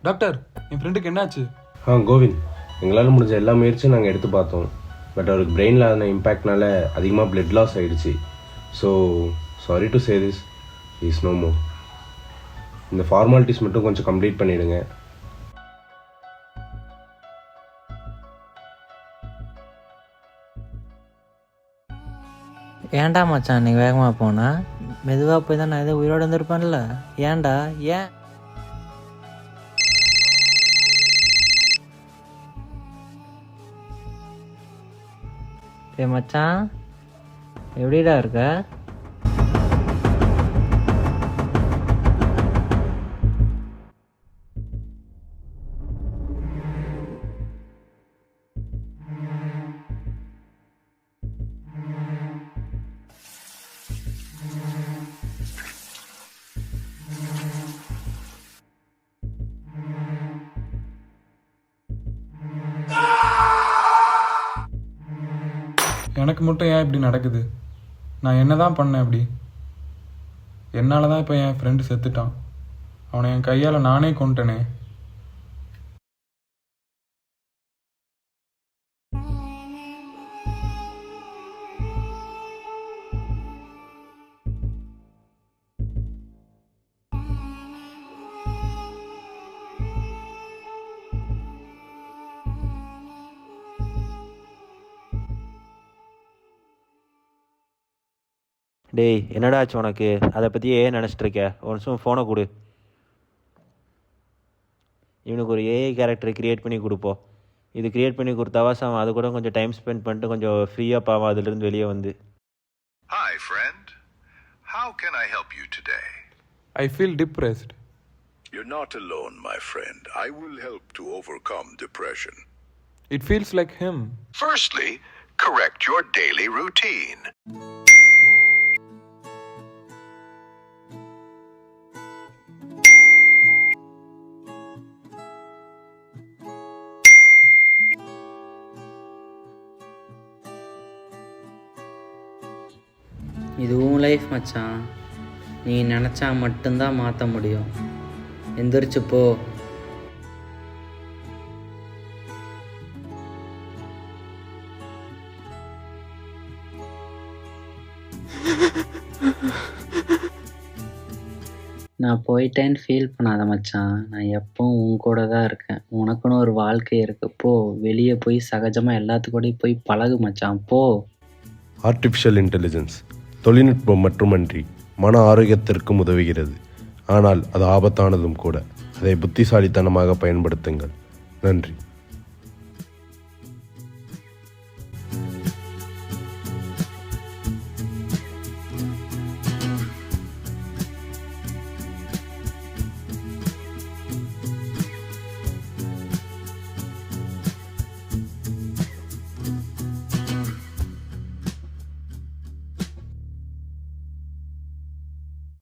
Doctor, என் ஃப்ரெண்டுக்கு என்னாச்சு? கோவிந்த், எங்களால் முடிஞ்ச எல்லா முயற்சியும் நாங்கள் எடுத்து பார்த்தோம். பட் அவருக்கு பிரெயினில் ஆன இம்பேக்ட்னால அதிகமாக பிளட் லாஸ் ஆகிடுச்சு. So sorry to say this, is no more. இந்த ஃபார்மாலிட்டிஸ் மட்டும் கொஞ்சம் கம்ப்ளீட் பண்ணிவிடுங்க. ஏன்டா மச்சான் நீ வேகமாக போனா? மெதுவாக போய் தான் நான் எதோ உயிரோடு வந்துருப்பேன்ல. ஏன்டா? ஏன்? மச்சான் எப்படிடா இருக்க? எனக்கு மட்டும் ஏன் இப்படி நடக்குது? நான் என்ன தான் பண்ணேன் இப்படி? என்னால் தான் இப்போ என் ஃப்ரெண்டு செத்துட்டான். அவனை என் கையால் நானே கொண்டுட்டேனே. டேய், என்னடா ஆச்சு உனக்கு? அதை பற்றி ஏன் நினச்சிட்டு இருக்க? ஒரு நிமிஷம் ஃபோனை கொடு. இவனுக்கு ஒரு ஏஐ கேரக்டர் க்ரியேட் பண்ணி கொடுப்போம். இது க்ரியேட் பண்ணி கொடுத்தாவா அவன் அது கூட கொஞ்சம் டைம் ஸ்பெண்ட் பண்ணிட்டு கொஞ்சம் ஃப்ரீயாக பாவம் அதுலேருந்து வெளியே வந்து. Hi friend, how can I help you today? I feel depressed. You're not alone, my friend. I will help to overcome depression. It feels like him. Firstly, correct your daily routine. இதுவும் life மச்சான். நீ நினச்சா மட்டும்தான் மாற்ற முடியும். எந்திரிச்சு போ. நான் போயிட்டேன்னு ஃபீல் பண்ணாத மச்சான். நான் எப்பவும் உன் கூட தான் இருக்கேன். உனக்குன்னு ஒரு வாழ்க்கை இருக்கு. போ, வெளியே போய் சகஜமாக எல்லாத்துக்கூடயும் போய் பழகு மச்சான். போ. ஆர்டிஃபிஷியல் இன்டெலிஜென்ஸ் தொழில்நுட்பம் மட்டுமன்றி மன ஆரோக்கியத்திற்கும் உதவுகிறது. ஆனால் அது ஆபத்தானதும் கூட. அதை புத்திசாலித்தனமாக பயன்படுத்துங்கள். நன்றி.